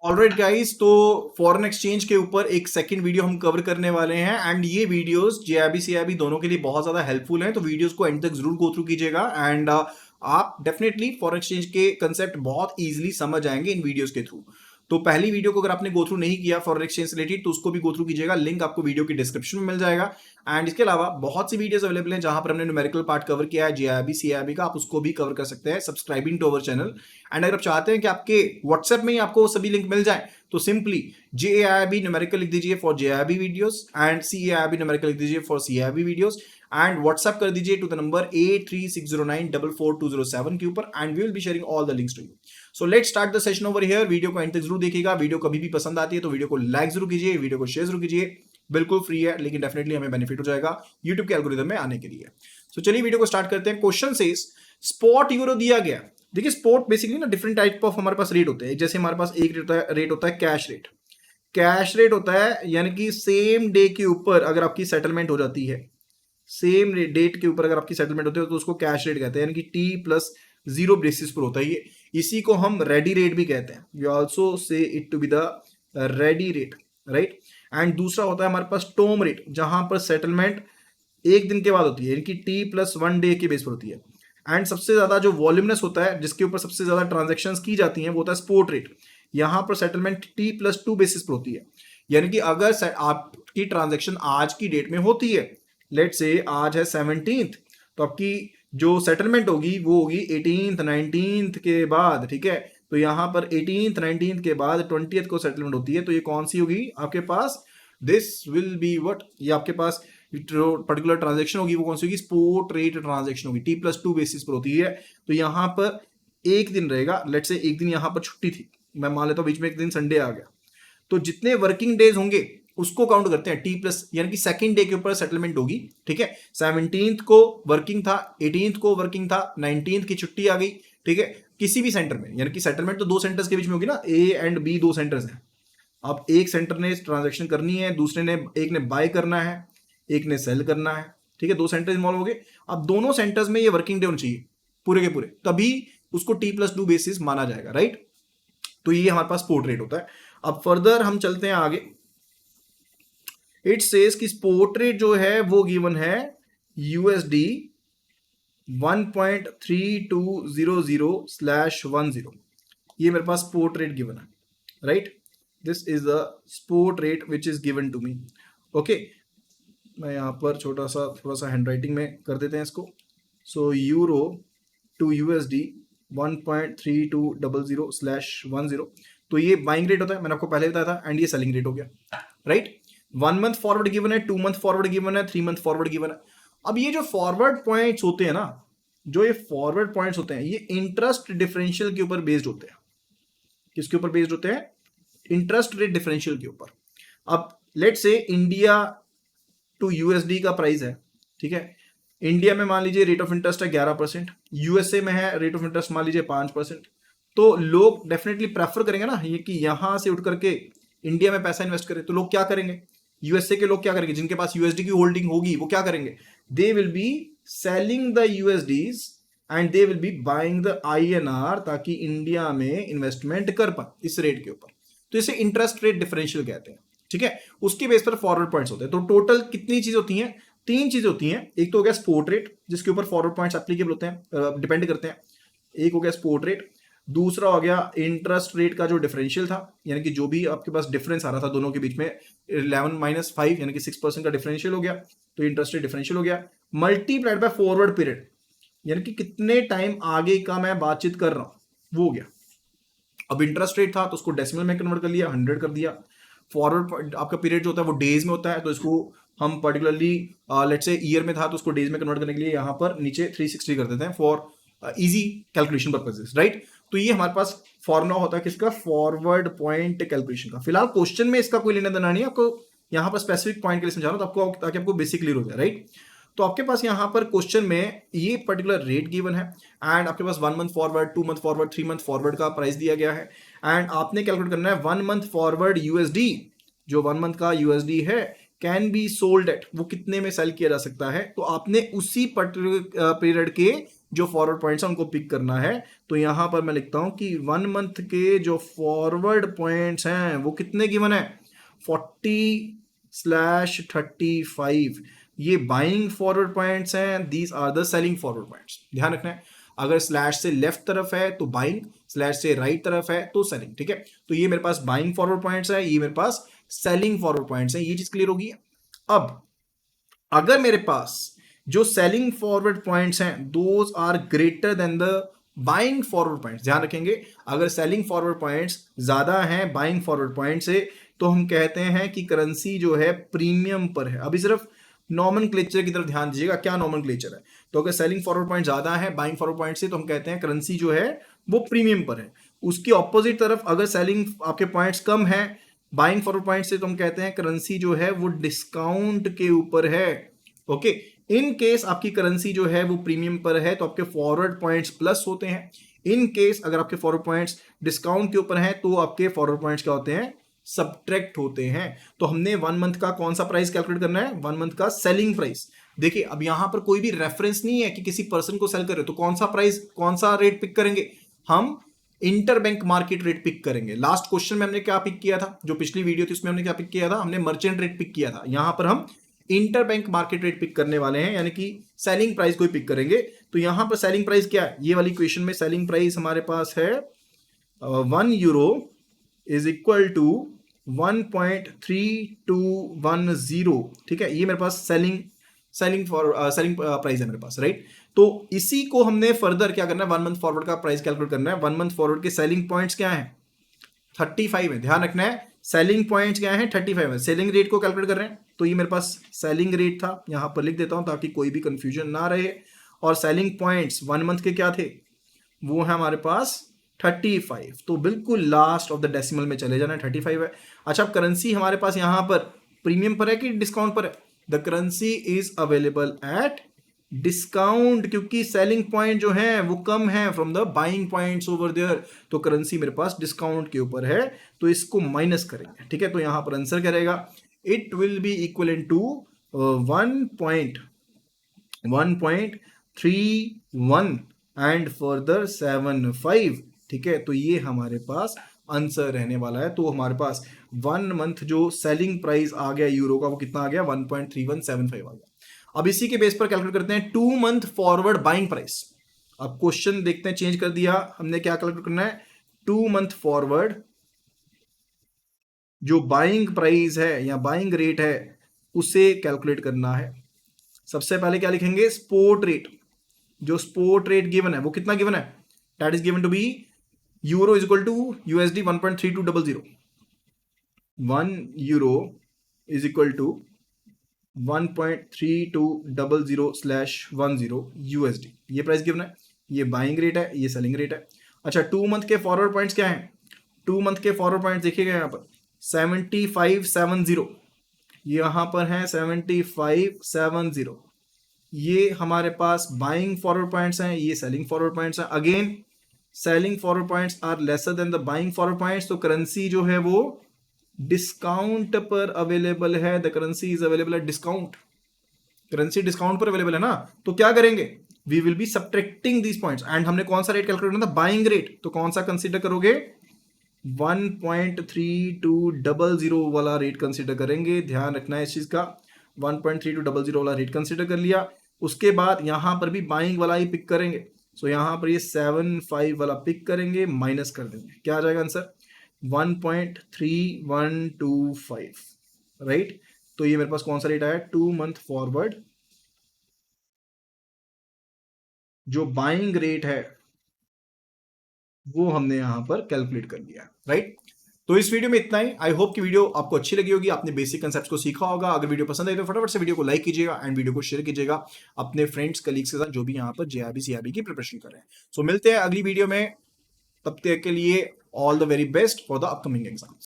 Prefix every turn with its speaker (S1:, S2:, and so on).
S1: Alright guys, तो foreign exchange के ऊपर एक सेकंड वीडियो हम कवर करने वाले हैं एंड ये वीडियोस जेआईबी सीआईबी दोनों के लिए बहुत ज्यादा हेल्पफुल हैं, तो वीडियोस को एंड तक जरूर गो थ्रू कीजिएगा एंड आप डेफिनेटली फॉरेन एक्सचेंज के कंसेप्ट बहुत इजीली समझ आएंगे इन वीडियोस के थ्रू। तो पहली वीडियो को अगर आपने गो थ्रू नहीं किया फॉरेन एक्सचेंज से रिलेटेड तो उसको भी गो थ्रू कीजिएगा, लिंक आपको वीडियो की डिस्क्रिप्शन में मिल जाएगा। एंड इसके अलावा बहुत सी वीडियोस अवेलेबल हैं जहां पर हमने न्यूमेरिकल पार्ट कवर किया है जेआईबी सीआईबी का, आप उसको भी कवर कर सकते हैं subscribing to our channel. And अगर आप चाहते हैं कि आपके व्हाट्सएप में ही आपको सभी लिंक मिल जाए तो सिंपली JAIB न्यूमेरिकल लिख दीजिए for JAIB videos and CAIB numerical लिख दीजिए for CAIB videos and WhatsApp कर दीजिए टू द नंबर 8360944207 के ऊपर and we will be sharing all the links to you. So let's start the session over here. Video को end तक जरूर देखिएगा, वीडियो कभी भी पसंद आती है तो वीडियो को लाइक जरूर कीजिए, वीडियो को शेयर जरूर कीजिए, बिल्कुल फ्री है लेकिन डेफिनेटली हमें बेनिफिट हो जाएगा यूट्यूब के एल्गोरिथम में आने के लिए। सो चलिए वीडियो को स्टार्ट करते हैं। क्वेश्चन से स्पॉट यूरो दिया गया। देखिए स्पॉट बेसिकली ना डिफरेंट टाइप ऑफ हमारे पास रेट होते हैं। जैसे हमारे पास एक रेट होता है कैश रेट। कैश रेट होता है यानी कि सेम डे के ऊपर अगर आपकी सेटलमेंट हो जाती है, सेम डेट के ऊपर अगर आपकी सेटलमेंट होती है तो उसको कैश रेट कहते हैं, यानी कि T+0 बेसिस पर होता है ये। इसी को हम रेडी रेट भी कहते हैं। We also say it to be the ready rate, right. And दूसरा होता है हमारे पास टर्म रेट, जहां पर सेटलमेंट एक दिन के बाद होती है, यानी कि T+1 डे के बेस पर होती है। एंड सबसे ज्यादा जो वॉल्यूमनेस होता है, जिसके ऊपर सबसे ज्यादा ट्रांजेक्शन्स की जाती हैं, वो होता है स्पॉट रेट। यहां पर सेटलमेंट T+2 बेसिस पर होती है, यानी कि अगर आपकी ट्रांजेक्शन आज की डेट में होती है, लेट से आज है 17th, तो आपकी जो सेटलमेंट होगी वो होगी 18th 19th के बाद, ठीक है। तो यहां पर 18th 19th के बाद 20th को सेटलमेंट होती है, तो ये कौन सी होगी आपके पास? दिस विल बी व्हाट, ये आपके पास पर्टिकुलर ट्रांजेक्शन होगी वो कौन सी होगी? स्पॉट रेट ट्रांजेक्शन होगी, T+2 बेसिस पर होती है। तो यहां पर एक दिन रहेगा, लेट से एक दिन यहां पर छुट्टी थी, मैं मान लेता हूं बीच में एक दिन संडे आ गया, तो जितने वर्किंग डेज होंगे उसको काउंट करते हैं T+, यानी कि सेकंड डे के ऊपर सेटलमेंट होगी, ठीक है। 17th को वर्किंग था, 18th को वर्किंग था, 19th की छुट्टी आ गई, ठीक है। किसी भी सेंटर में, यानी कि सेटलमेंट तो दो सेंटर्स के बीच में होगी ना, A एंड B दो सेंटर्स हैं। अब एक सेंटर ने ट्रांजेक्शन करनी है, दूसरे ने, एक ने बाय करना है, एक ने सेल करना है, ठीक है। दो सेंटर इन्वॉल्व हो गए। अब दोनों सेंटर्स में ये वर्किंग डे होनी चाहिए पूरे के पूरे, तभी उसको T+2 बेसिस माना जाएगा, राइट। तो ये हमारे पास स्पॉट रेट होता है। अब फर्दर हम चलते हैं आगे। इट सेज कि स्पॉट रेट जो है वो गिवन है USD 1.3200/10। ये मेरे पास स्पॉट रेट गिवन है, right. This is the spot rate which is given to me, okay. मैं यहाँ पर थोड़ा सा हैंडराइटिंग में कर देते हैं इसको। सो यूरो टू USD 1.3200/10, तो ये बाइंग रेट होता है, मैंने आपको पहले बताया था, एंड ये सेलिंग रेट हो गया, राइट। 1 मंथ फॉरवर्ड गिवन है, 2 मंथ फॉरवर्ड गिवन है, 3 मंथ फॉरवर्ड गिवन है। अब ये जो फॉरवर्ड पॉइंट्स होते हैं ना, जो ये फॉरवर्ड पॉइंट्स होते हैं, ये इंटरेस्ट डिफरेंशियल के ऊपर बेस्ड होते हैं। किसके ऊपर बेस्ड होते हैं? इंटरेस्ट रेट डिफरेंशियल के ऊपर। अब लेट से इंडिया टू USD का प्राइस है, ठीक है। इंडिया में मान लीजिए रेट ऑफ इंटरेस्ट है 11%, USA में है रेट ऑफ इंटरेस्ट मान लीजिए 5%। तो लोग डेफिनेटली प्रेफर करेंगे ना ये कि यहां से उठ करके इंडिया में पैसा इन्वेस्ट करें। तो लोग क्या करेंगे? USA के लोग क्या करेंगे? जिनके पास USD की होल्डिंग होगी वो क्या करेंगे? They will be selling the USDs and they will be buying the INR, ताकि इंडिया में इन्वेस्टमेंट कर पाए इस रेट के ऊपर। तो इसे इंटरेस्ट रेट डिफरेंशियल कहते हैं, ठीक है। उसके बेस पर फॉरवर्ड पॉइंट्स होते हैं। तो टोटल कितनी चीज होती हैं? 3 चीजें होती हैं। एक तो हो गया स्पॉट रेट, जिसके ऊपर फॉरवर्ड पॉइंट्स एप्लीकेबल होते हैं, डिपेंड करते हैं। एक हो गया स्पॉट रेट, दूसरा हो गया इंटरेस्ट रेट का जो डिफरेंशियल था, यानी कि जो भी आपके पास डिफरेंस आ रहा था दोनों के बीच में, 11-5 यानी कि 6% का डिफरेंशियल हो गया, तो इंटरेस्ट रेट डिफरेंशियल हो गया, मल्टीप्लाइड बाय फॉरवर्ड पीरियड, यानी कि कितने टाइम आगे का मैं बातचीत कर रहा हूं, वो हो गया। अब इंटरेस्ट रेट था तो उसको डेसिमल में कन्वर्ट कर लिया, 100 कर दिया। फॉरवर्ड आपका पीरियड जो होता है वो डेज में होता है, तो इसको हम पर्टिकुलरली लेट्स से ईयर में था तो उसको डेज में कन्वर्ट करने के लिए यहाँ पर नीचे 360 कर देते हैं for easy calculation purposes, right. तो ये हमारे पास फॉर्मुला होता है किसका? फॉरवर्ड पॉइंट कैलकुलेशन का। फिलहाल क्वेश्चन में इसका कोई लेना देना नहीं है, आपको यहाँ पर स्पेसिफिक पॉइंट के लिए समझा रहा हूँ ताकि आपको बेसिक क्लियर हो जाए, राइट। तो आपके पास यहाँ पर क्वेश्चन में ये पर्टिकुलर रेट गिवन है एंड आपके पास 1 month forward, 2 month forward, 3 month forward का प्राइस दिया गया है एंड आपने कैलकुलेट करना है 1 मंथ फॉरवर्ड USD, जो 1 मंथ का USD है, कैन बी सोल्ड एट, वो कितने में सेल किया जा सकता है। तो आपने उसी पर्टिकुलर पीरियड के जो फॉरवर्ड पॉइंट्स है उनको पिक करना है। तो यहां पर मैं लिखता हूं कि 1 मंथ के जो फॉरवर्ड पॉइंट्स हैं वो कितने गिवन है, 40/35। ये बाइंग फॉरवर्ड पॉइंट्स हैं, these are the selling forward points. ध्यान रखना है, अगर स्लैश से लेफ्ट तरफ है तो बाइंग, स्लैश से राइट तरफ है तो सेलिंग। ठीक है, तो ये मेरे पास बाइंग फॉरवर्ड पॉइंट्स है, ये मेरे पास सेलिंग फॉरवर्ड पॉइंट्स है। ये चीज क्लियर होगी। अब अगर मेरे पास जो सेलिंग फॉरवर्ड पॉइंट्स हैं those are greater than the buying forward points, ध्यान रखेंगे, अगर सेलिंग फॉरवर्ड पॉइंट्स ज्यादा हैं बाइंग फॉरवर्ड पॉइंट से तो हम कहते हैं कि करेंसी जो है प्रीमियम पर है। अभी सिर्फ नॉमेनक्लेचर की तरफ ध्यान दीजिएगा, क्या नॉमेनक्लेचर है। तो अगर सेलिंग फॉरवर्ड पॉइंट ज्यादा है बाइंग फॉरवर्ड पॉइंट से तो हम कहते हैं करेंसी जो है वो प्रीमियम पर है। उसकी ऑपोजिट तरफ अगर सेलिंग आपके पॉइंट्स कम है बाइंग फॉरवर्ड पॉइंट से तो हम कहते हैं करेंसी जो है वो डिस्काउंट के ऊपर है। ओके, इन केस आपकी करेंसी जो है वो प्रीमियम पर है तो आपके फॉरवर्ड पॉइंट्स प्लस होते हैं। इन केस अगर आपके फॉरवर्ड पॉइंट्स डिस्काउंट के ऊपर हैं तो आपके फॉरवर्ड पॉइंट्स क्या होते हैं, सब्ट्रैक्ट होते हैं। तो हमने 1 मंथ का कौन सा प्राइस कैलकुलेट करना है, 1 मंथ का सेलिंग प्राइस। देखिए अब यहां पर कोई भी रेफरेंस नहीं है कि किसी पर्सन को सेल कर रहे हो तो कौन सा प्राइस कौन सा रेट पिक करेंगे, हम इंटरबैंक मार्केट रेट पिक करेंगे। लास्ट क्वेश्चन में हमने क्या पिक किया था, जो पिछली वीडियो थी उसमें हमने क्या पिक किया था, हमने मर्चेंट रेट पिक किया था। यहां पर हम इंटरबैंक मार्केट रेट पिक करने वाले हैं, यानी कि सेलिंग प्राइस को पिक करेंगे। तो यहां पर सेलिंग प्राइस क्या है, ये वाली इक्वेशन में सेलिंग प्राइस हमारे पास है 1 यूरो इज इक्वल टू 1.3210। ठीक है, ये मेरे पास सेलिंग प्राइस है मेरे पास, राइट। तो इसी को हमने फर्दर क्या करना है, 1 मंथ फॉरवर्ड का प्राइस कैलकुलेट करना है। 1 मंथ फॉरवर्ड के सेलिंग पॉइंट्स क्या है, 35 है। ध्यान रखना है सेलिंग पॉइंट्स क्या है, 35 है। सेलिंग रेट को कैलकुलेट कर रहे हैं तो ये मेरे पास सेलिंग रेट था, यहां पर लिख देता हूं ताकि कोई भी कंफ्यूजन ना रहे। और सेलिंग पॉइंट्स 1 मंथ के क्या थे, वो है हमारे पास 35। तो बिल्कुल लास्ट ऑफ द डेसिमल में चले जाना, 35 है। अच्छा, अब करेंसी हमारे पास यहां पर प्रीमियम पर है कि डिस्काउंट पर है, the currency is available at discount, क्योंकि सेलिंग पॉइंट जो है वो कम है from the buying points over there. तो करेंसी मेरे पास डिस्काउंट के ऊपर है, तो इसको माइनस करेंगे। ठीक है, तो यहां पर आंसर क्या रहेगा, it will be equal to 1.31 and further 75। ठीक है, तो ये हमारे पास आंसर रहने वाला है। तो हमारे पास 1 मंथ जो सेलिंग प्राइस आ गया यूरो का वो कितना आ गया, 1.3175 आ गया। अब इसी के बेस पर कैलकुलेट करते हैं 2 मंथ फॉरवर्ड बाइंग प्राइस। अब क्वेश्चन देखते हैं, चेंज कर दिया हमने, क्या कैलकुलेट करना है, 2 मंथ फॉरवर्ड जो बाइंग प्राइस है या बाइंग रेट है उसे कैलकुलेट करना है। सबसे पहले क्या लिखेंगे, स्पोर्ट रेट। जो स्पोर्ट रेट गिवन है वो कितना गिवन है, that is given to be euro is equal to USD 1.3200। 1 euro is equal to 1.3200/10 USD, ये प्राइस गिवन है, ये बाइंग रेट है, ये सेलिंग रेट है। अच्छा, 2 मंथ के फॉरवर्ड पॉइंट्स क्या है, 2 मंथ के फॉरवर्ड पॉइंट्स देखिएगा यहाँ पर 7570, यहां पर है 7570। ये हमारे पास बाइंग फॉरवर्ड पॉइंट्स हैं, ये सेलिंग फॉरवर्ड पॉइंट्स हैं। Again selling forward points are lesser than the buying forward points, तो करेंसी जो है वो डिस्काउंट पर अवेलेबल है, the currency is available at discount. Currency discount पर अवेलेबल है ना, तो क्या करेंगे, we will be subtracting these points. And हमने कौन सा रेट कैलकुलेट करना था, बाइंग रेट, तो कौन सा कंसीडर करोगे, 1.3200 वाला रेट कंसीडर करेंगे। ध्यान रखना है इस चीज का, 1.3200 वाला रेट कंसीडर कर लिया। उसके बाद यहां पर भी बाइंग वाला ही पिक करेंगे, सो यहां पर ये 75 वाला पिक करेंगे, माइनस कर देंगे, क्या आ जाएगा आंसर 1.3125, राइट। तो ये मेरे पास कौन सा रेट आया, 2 मंथ फॉरवर्ड जो बाइंग रेट है वो हमने यहां पर कैलकुलेट कर लिया, राइट। तो इस वीडियो में इतना ही। आई होप कि वीडियो आपको अच्छी लगी होगी, आपने बेसिक कंसेप्ट्स को सीखा होगा। अगर वीडियो पसंद आई तो फटाफट से वीडियो को लाइक कीजिएगा एंड वीडियो को शेयर कीजिएगा अपने फ्रेंड्स कलीग्स के साथ जो भी यहाँ पर जेआरबी सीआरबी की प्रिपरेशन कर रहे हैं। सो मिलते हैं अगली वीडियो में, तब तक के लिए all the very best for the upcoming exams.